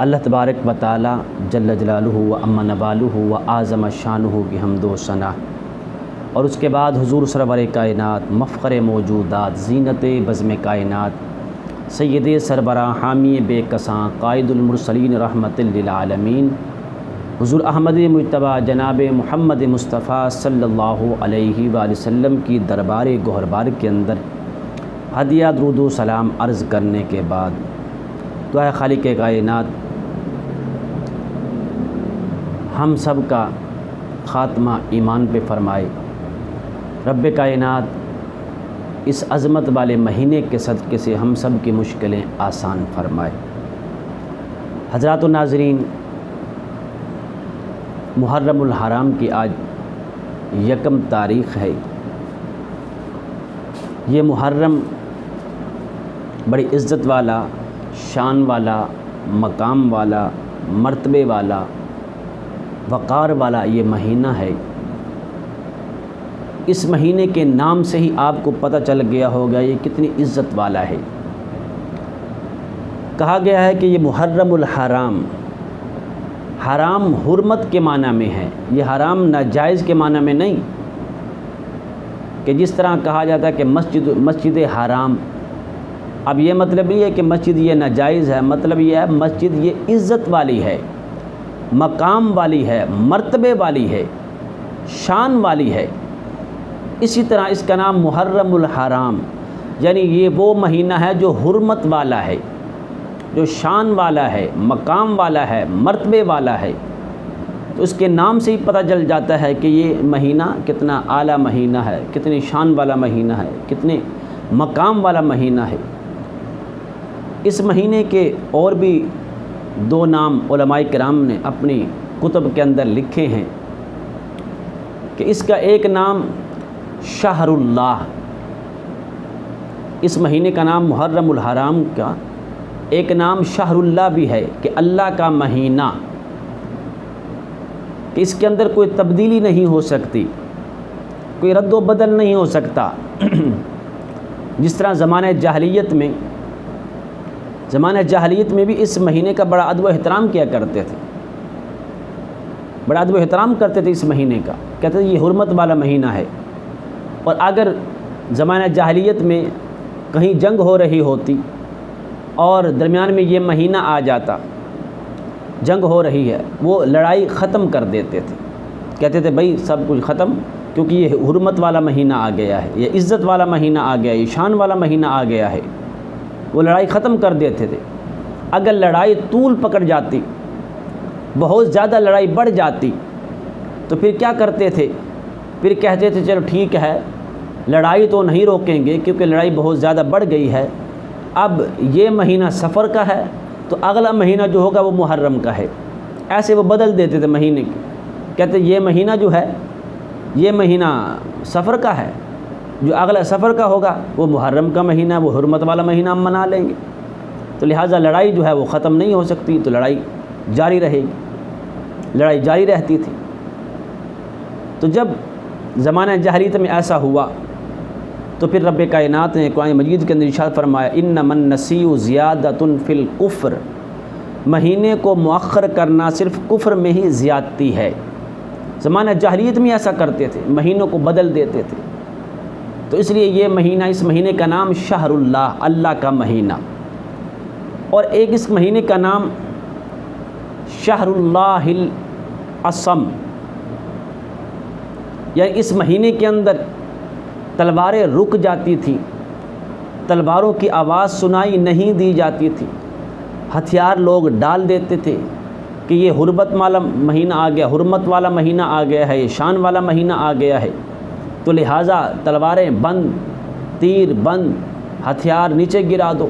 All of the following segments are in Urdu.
اللہ تبارک و تعالی جل جلالہ و عم نوالہ و اعظم شانہ کی حمد و ثنا، اور اس کے بعد حضور سرور کائنات، مفخر موجودات، زینت بزم کائنات، سید سربراہ، حامی بے کساں، قائد المرسلین، رحمت للعالمین، حضور احمد مجتبیٰ جناب محمد مصطفیٰ صلی اللہ علیہ وآلہ وسلم کی دربار گہربار کے اندر ہدیہ درود و سلام عرض کرنے کے بعد دعا خالق کائنات ہم سب کا خاتمہ ایمان پہ فرمائے۔ رب کائنات اس عظمت والے مہینے کے صدقے سے ہم سب کی مشکلیں آسان فرمائے۔ حضرات و ناظرین، محرم الحرام کی آج 1 تاریخ ہے۔ یہ محرم بڑی عزت والا، شان والا، مقام والا، مرتبے والا، وقار والا یہ مہینہ ہے۔ اس مہینے کے نام سے ہی آپ کو پتہ چل گیا ہوگا یہ کتنی عزت والا ہے۔ کہا گیا ہے کہ یہ محرم الحرام، حرام حرمت کے معنی میں ہے، یہ حرام ناجائز کے معنی میں نہیں، کہ جس طرح کہا جاتا ہے کہ مسجد حرام، اب یہ مطلب نہیں ہے کہ مسجد یہ ناجائز ہے، مطلب یہ ہے مسجد یہ عزت والی ہے، مقام والی ہے، مرتبے والی ہے، شان والی ہے۔ اسی طرح اس کا نام محرم الحرام، یعنی یہ وہ مہینہ ہے جو حرمت والا ہے، جو شان والا ہے، مقام والا ہے، مرتبے والا ہے۔ تو اس کے نام سے ہی پتہ چل جاتا ہے کہ یہ مہینہ کتنا اعلیٰ مہینہ ہے، کتنی شان والا مہینہ ہے، کتنے مقام والا مہینہ ہے۔ اس مہینے کے اور بھی 2 نام علماء کرام نے اپنی کتب کے اندر لکھے ہیں کہ اس کا ایک نام شہر اللہ، اس مہینے کا نام محرم الحرام کا ایک نام شہر اللہ بھی ہے، کہ اللہ کا مہینہ، کہ اس کے اندر کوئی تبدیلی نہیں ہو سکتی، کوئی رد و بدل نہیں ہو سکتا۔ جس طرح زمانہ جاہلیت میں بھی اس مہینے کا بڑا ادب و احترام کیا کرتے تھے، بڑا ادب و احترام کرتے تھے اس مہینے کا، کہتے تھے یہ حرمت والا مہینہ ہے۔ اور اگر زمانہ جاہلیت میں کہیں جنگ ہو رہی ہوتی اور درمیان میں یہ مہینہ آ جاتا، جنگ ہو رہی ہے، وہ لڑائی ختم کر دیتے تھے، کہتے تھے بھائی سب کچھ ختم، کیونکہ یہ حرمت والا مہینہ آ گیا ہے، یہ عزت والا مہینہ آ گیا ہے، یہ شان والا مہینہ آ گیا ہے، وہ لڑائی ختم کر دیتے تھے۔ اگر لڑائی طول پکڑ جاتی، بہت زیادہ لڑائی بڑھ جاتی، تو پھر کیا کرتے تھے؟ پھر کہتے تھے چلو ٹھیک ہے، لڑائی تو نہیں روکیں گے کیونکہ لڑائی بہت زیادہ بڑھ گئی ہے، اب یہ مہینہ سفر کا ہے تو اگلا مہینہ جو ہوگا وہ محرم کا ہے۔ ایسے وہ بدل دیتے تھے مہینے کی، کہتے یہ مہینہ جو ہے یہ مہینہ سفر کا ہے، جو اگلا سفر کا ہوگا وہ محرم کا مہینہ، وہ حرمت والا مہینہ ہم منا لیں گے، تو لہٰذا لڑائی جو ہے وہ ختم نہیں ہو سکتی، تو لڑائی جاری رہے گی، لڑائی جاری رہتی تھی۔ تو جب زمانہ جاہلیت میں ایسا ہوا تو پھر رب کائنات نے قرآن مجید کے اندر ارشاد فرمایا انما النسیء زیادۃ فی الکفر، مہینے کو مؤخر کرنا صرف کفر میں ہی زیادتی ہے۔ زمانہ جاہلیت میں ایسا کرتے تھے، مہینوں کو بدل دیتے تھے، تو اس لیے یہ مہینہ، اس مہینے کا نام شہر اللہ، اللہ کا مہینہ، اور ایک اس مہینے کا نام شہر اللہ الاصم، یعنی اس مہینے کے اندر تلواریں رک جاتی تھیں، تلواروں کی آواز سنائی نہیں دی جاتی تھی، ہتھیار لوگ ڈال دیتے تھے کہ یہ حرمت والا مہینہ آ گیا، حرمت والا مہینہ آ گیا ہے، یہ شان والا مہینہ آ گیا ہے، تو لہٰذا تلواریں بند، تیر بند، ہتھیار نیچے گرا دو،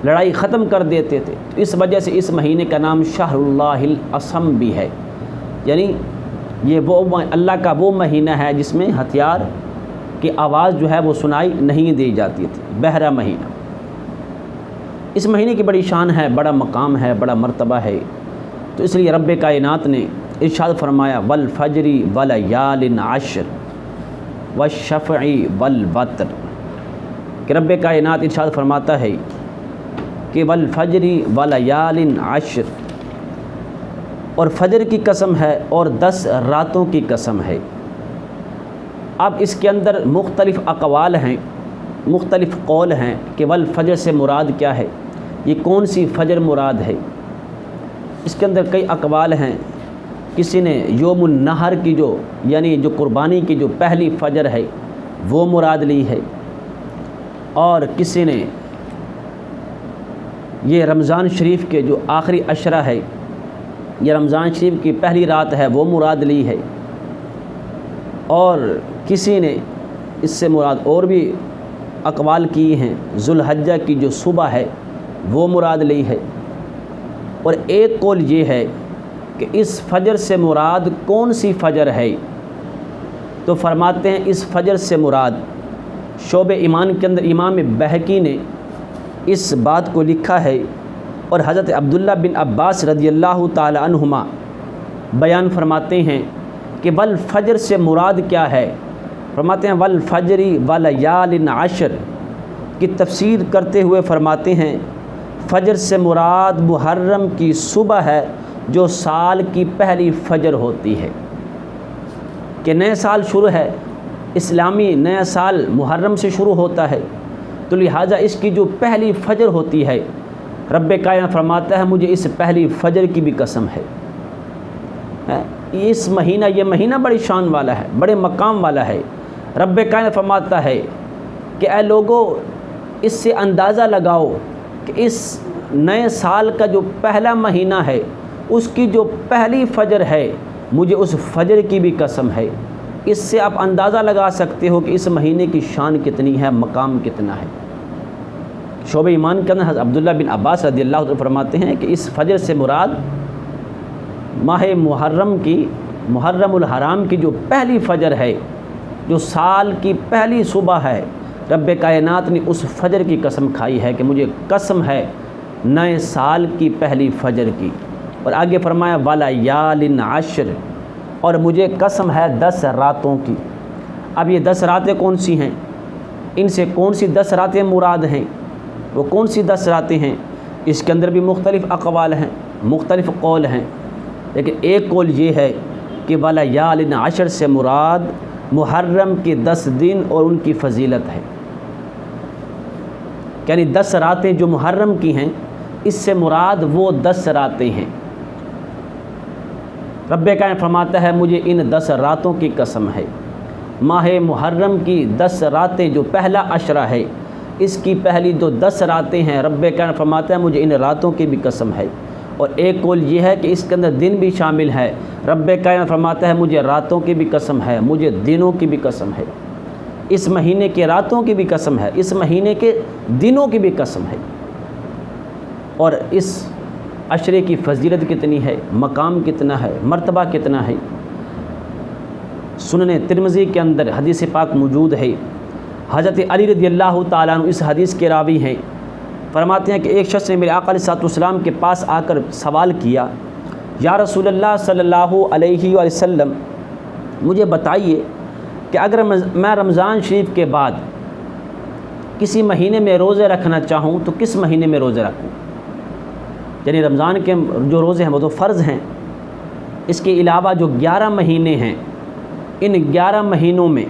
لڑائی ختم کر دیتے تھے۔ اس وجہ سے اس مہینے کا نام شہر اللہ الاصم بھی ہے، یعنی یہ وہ اللہ کا وہ مہینہ ہے جس میں ہتھیار کی آواز جو ہے وہ سنائی نہیں دی جاتی تھی، بہرا مہینہ۔ اس مہینے کی بڑی شان ہے، بڑا مقام ہے، بڑا مرتبہ ہے، تو اس لیے رب کائنات نے ارشاد فرمایا والفجر ولیال عشر والشفع والوتر، کہ رب کائنات ارشاد فرماتا ہے کہ والفجری ولیال عشر، اور فجر کی قسم ہے اور 10 راتوں کی قسم ہے۔ اب اس کے اندر مختلف اقوال ہیں، مختلف قول ہیں کہ والفجر سے مراد کیا ہے، یہ کون سی فجر مراد ہے۔ اس کے اندر کئی اقوال ہیں۔ کسی نے یوم النحر کی یعنی جو قربانی کی جو پہلی فجر ہے وہ مراد لی ہے، اور کسی نے یہ رمضان شریف کے جو آخری عشرہ ہے، یہ رمضان شریف کی پہلی رات ہے وہ مراد لی ہے، اور کسی نے اس سے مراد اور بھی اقوال کی ہیں، ذوالحجہ کی جو صبح ہے وہ مراد لی ہے۔ اور ایک قول یہ ہے کہ اس فجر سے مراد کون سی فجر ہے، تو فرماتے ہیں اس فجر سے مراد شعب ایمان کے اندر امام بہقی نے اس بات کو لکھا ہے، اور حضرت عبداللہ بن عباس رضی اللہ تعالی عنہما بیان فرماتے ہیں کہ والفجر سے مراد کیا ہے۔ فرماتے ہیں والفجری ولیال عشر کی تفسیر کرتے ہوئے فرماتے ہیں فجر سے مراد محرم کی صبح ہے جو سال کی پہلی فجر ہوتی ہے، کہ نئے سال شروع ہے، اسلامی نیا سال محرم سے شروع ہوتا ہے، تو لہٰذا اس کی جو پہلی فجر ہوتی ہے، رب کائنات فرماتا ہے مجھے اس پہلی فجر کی بھی قسم ہے۔ اس مہینہ، یہ مہینہ بڑی شان والا ہے، بڑے مقام والا ہے۔ رب کائنات فرماتا ہے کہ اے لوگو اس سے اندازہ لگاؤ کہ اس نئے سال کا جو پہلا مہینہ ہے اس کی جو پہلی فجر ہے مجھے اس فجر کی بھی قسم ہے۔ اس سے آپ اندازہ لگا سکتے ہو کہ اس مہینے کی شان کتنی ہے، مقام کتنا ہے۔ شعب ایمان کے اندر حضرت عبداللہ بن عباس رضی اللہ عنہ فرماتے ہیں کہ اس فجر سے مراد ماہ محرم کی، محرم الحرام کی جو پہلی فجر ہے، جو سال کی پہلی صبح ہے، رب کائنات نے اس فجر کی قسم کھائی ہے کہ مجھے قسم ہے نئے سال کی پہلی فجر کی۔ اور آگے فرمایا ولیال عشر، اور مجھے قسم ہے 10 راتوں کی۔ اب یہ 10 راتیں کون سی ہیں، ان سے کون سی 10 راتیں مراد ہیں، وہ کون سی 10 راتیں ہیں، اس کے اندر بھی مختلف اقوال ہیں، مختلف قول ہیں، لیکن ایک قول یہ ہے کہ ولیال عشر سے مراد محرم کے 10 دن اور ان کی فضیلت ہے، یعنی 10 راتیں جو محرم کی ہیں اس سے مراد وہ 10 راتیں ہیں۔ رب کائنات فرماتا ہے مجھے ان 10 راتوں کی قسم ہے۔ ماہ محرم کی 10 راتیں جو پہلا عشرہ ہے اس کی پہلی جو 10 راتیں ہیں، رب کائنات فرماتا ہے مجھے ان راتوں کی بھی قسم ہے۔ اور ایک قول یہ ہے کہ اس کے اندر دن بھی شامل ہے، رب کائنات فرماتا ہے مجھے راتوں کی بھی قسم ہے، مجھے دنوں کی بھی قسم ہے، اس مہینے کے راتوں کی بھی قسم ہے، اس مہینے کے دنوں کی بھی قسم ہے۔ اور اس عشرے کی فضیلت کتنی ہے، مقام کتنا ہے، مرتبہ کتنا ہے۔ سنن ترمذی کے اندر حدیث پاک موجود ہے، حضرت علی رضی اللہ تعالیٰ عنہ اس حدیث کے راوی ہیں، فرماتے ہیں کہ ایک شخص نے میرے آقا علیہ الصلوۃ والسلام کے پاس آ کر سوال کیا، یا رسول اللہ صلی اللہ علیہ وآلہ وسلم مجھے بتائیے کہ اگر میں رمضان شریف کے بعد کسی مہینے میں روزے رکھنا چاہوں تو کس مہینے میں روزے رکھوں، یعنی رمضان کے جو روزے ہیں وہ تو فرض ہیں، اس کے علاوہ جو 11 مہینے ہیں ان 11 مہینوں میں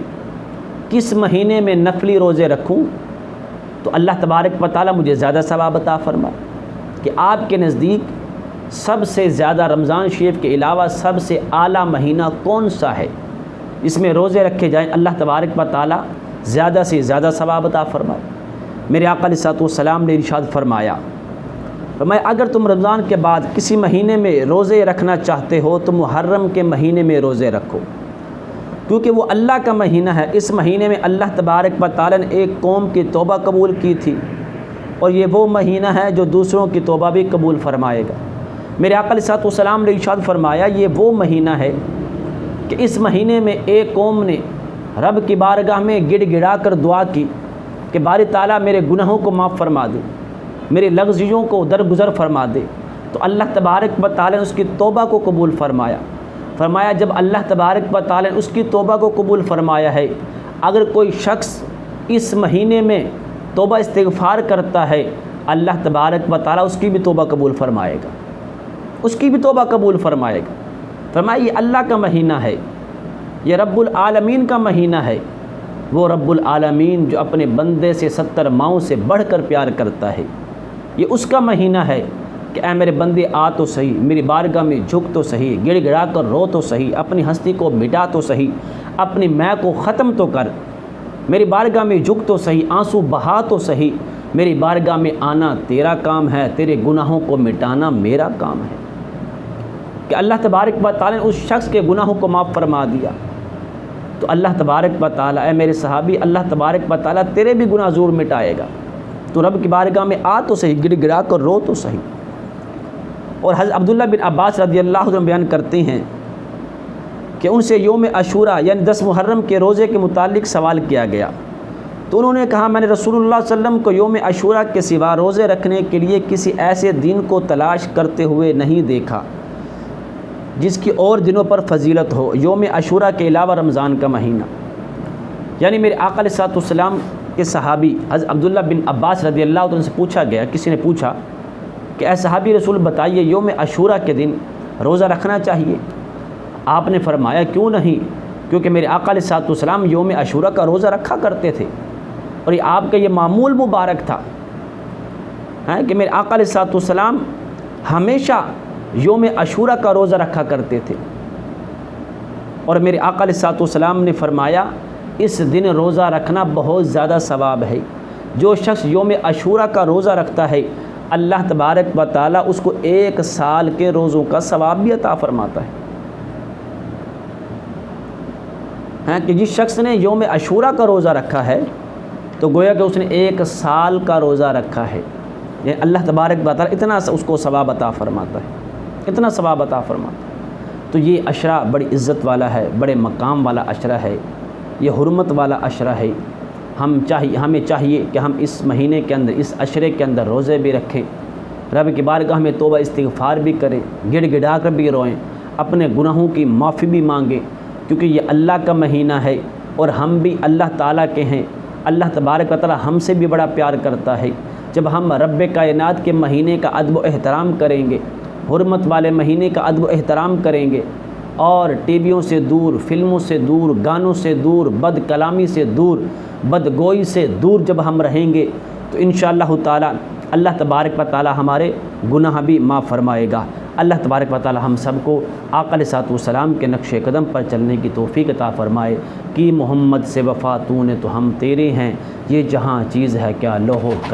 کس مہینے میں نفلی روزے رکھوں تو اللہ تبارک و تعالیٰ مجھے زیادہ ثواب عطا فرمائے کہ آپ کے نزدیک سب سے زیادہ رمضان شریف کے علاوہ سب سے اعلیٰ مہینہ کون سا ہے، اس میں روزے رکھے جائیں، اللہ تبارک و تعالیٰ زیادہ سے زیادہ ثواب عطا فرمائے۔ میرے آقا علیہ الصلوۃ والسلام نے ارشاد فرمایا اگر تم رمضان کے بعد کسی مہینے میں روزے رکھنا چاہتے ہو تو محرم کے مہینے میں روزے رکھو، کیونکہ وہ اللہ کا مہینہ ہے، اس مہینے میں اللہ تبارک و تعالیٰ نے ایک قوم کی توبہ قبول کی تھی، اور یہ وہ مہینہ ہے جو دوسروں کی توبہ بھی قبول فرمائے گا۔ میرے آقا علیہ الصلوۃ والسلام نے ارشاد فرمایا یہ وہ مہینہ ہے کہ اس مہینے میں ایک قوم نے رب کی بارگاہ میں گڑ گڑا کر دعا کی کہ باری تعالیٰ میرے گناہوں کو معاف فرما دے، میرے لغزیوں کو درگزر فرما دے، تو اللہ تبارک و تعالیٰ نے اس کی توبہ کو قبول فرمایا جب اللہ تبارک و تعالیٰ نے اس کی توبہ کو قبول فرمایا ہے، اگر کوئی شخص اس مہینے میں توبہ استغفار کرتا ہے اللہ تبارک و تعالیٰ اس کی بھی توبہ قبول فرمائے گا، اس کی بھی توبہ قبول فرمائے گا۔ فرمایا یہ اللہ کا مہینہ ہے، یہ رب العالمین کا مہینہ ہے، وہ رب العالمین جو اپنے بندے سے 70 ماؤں سے بڑھ کر پیار کرتا ہے، یہ اس کا مہینہ ہے کہ اے میرے بندے آ تو صحیح، میری بارگاہ میں جھک تو صحیح، گڑ گڑا کر رو تو صحیح، اپنی ہستی کو مٹا تو صحیح، اپنی میں کو ختم تو کر، میری بارگاہ میں جھک تو صحیح، آنسو بہا تو صحیح، میری بارگاہ میں آنا تیرا کام ہے، تیرے گناہوں کو مٹانا میرا کام ہے۔ کہ اللہ تبارک و تعالیٰ نے اس شخص کے گناہوں کو معاف فرما دیا، تو اللہ تبارک و تعالیٰ، اے میرے صحابی، اللہ تبارک و تعالیٰ تیرے بھی گناہ ضرور مٹائے گا، تو رب کی بارگاہ میں آ تو صحیح، گڑ گڑا کر رو تو صحیح۔ اور حضرت عبداللہ بن عباس رضی اللہ عنہ بیان کرتے ہیں کہ ان سے یوم عاشوراء یعنی 10 محرم کے روزے کے متعلق سوال کیا گیا، تو انہوں نے کہا میں نے رسول اللہ صلی اللہ علیہ وسلم کو یوم عاشوراء کے سوا روزے رکھنے کے لیے کسی ایسے دن کو تلاش کرتے ہوئے نہیں دیکھا جس کی اور دنوں پر فضیلت ہو، یوم عاشوراء کے علاوہ رمضان کا مہینہ۔ یعنی میرے آقا علیہ الصلوۃ والسلام کے صحابی حضرت عبداللہ بن عباس رضی اللہ عنہ سے پوچھا گیا، کسی نے پوچھا کہ اے صحابی رسول بتائیے یوم عاشوراء کے دن روزہ رکھنا چاہیے؟ آپ نے فرمایا کیوں نہیں، کیونکہ میرے آقا علیہ الصلوۃ والسلام یوم عاشوراء کا روزہ رکھا کرتے تھے، اور یہ آپ کا یہ معمول مبارک تھا کہ میرے آقا علیہ الصلوۃ والسلام ہمیشہ یوم عاشوراء کا روزہ رکھا کرتے تھے، اور میرے آقا علیہ الصلوۃ والسلام نے فرمایا اس دن روزہ رکھنا بہت زیادہ ثواب ہے، جو شخص یوم عاشوراء کا روزہ رکھتا ہے اللہ تبارک و تعالیٰ اس کو 1 سال کے روزوں کا ثواب بھی عطا فرماتا ہے کہ جس شخص نے یوم عاشوراء کا روزہ رکھا ہے تو گویا کہ اس نے 1 سال کا روزہ رکھا ہے، یعنی اللہ تبارک و تعالیٰ اتنا اس کو ثواب عطا فرماتا ہے، اتنا ثواب عطا فرماتا ہے۔ تو یہ عشرہ بڑی عزت والا ہے، بڑے مقام والا عشرہ ہے، یہ حرمت والا عشرہ ہے۔ ہمیں چاہیے کہ ہم اس مہینے کے اندر، اس عشرے کے اندر روزے بھی رکھیں، رب کی بارگاہ میں توبہ استغفار بھی کریں، گڑ گڑا کر بھی روئیں، اپنے گناہوں کی معافی بھی مانگیں، کیونکہ یہ اللہ کا مہینہ ہے اور ہم بھی اللہ تعالیٰ کے ہیں۔ اللہ تبارک و تعالیٰ ہم سے بھی بڑا پیار کرتا ہے۔ جب ہم رب کائنات کے مہینے کا ادب و احترام کریں گے، حرمت والے مہینے کا ادب و احترام کریں گے، اور ٹی ویوں سے دور، فلموں سے دور، گانوں سے دور، بد کلامی سے دور، بدگوئی سے دور جب ہم رہیں گے تو انشاءاللہ تعالی اللہ تبارک و تعالی ہمارے گناہ بھی معاف فرمائے گا۔ اللہ تبارک و تعالی ہم سب کو آقا علیہ الصلوۃ والسلام کے نقش قدم پر چلنے کی توفیق عطا فرمائے کہ محمد سے وفا تو نے تو ہم تیرے ہیں، یہ جہاں چیز ہے کیا لوح و قلم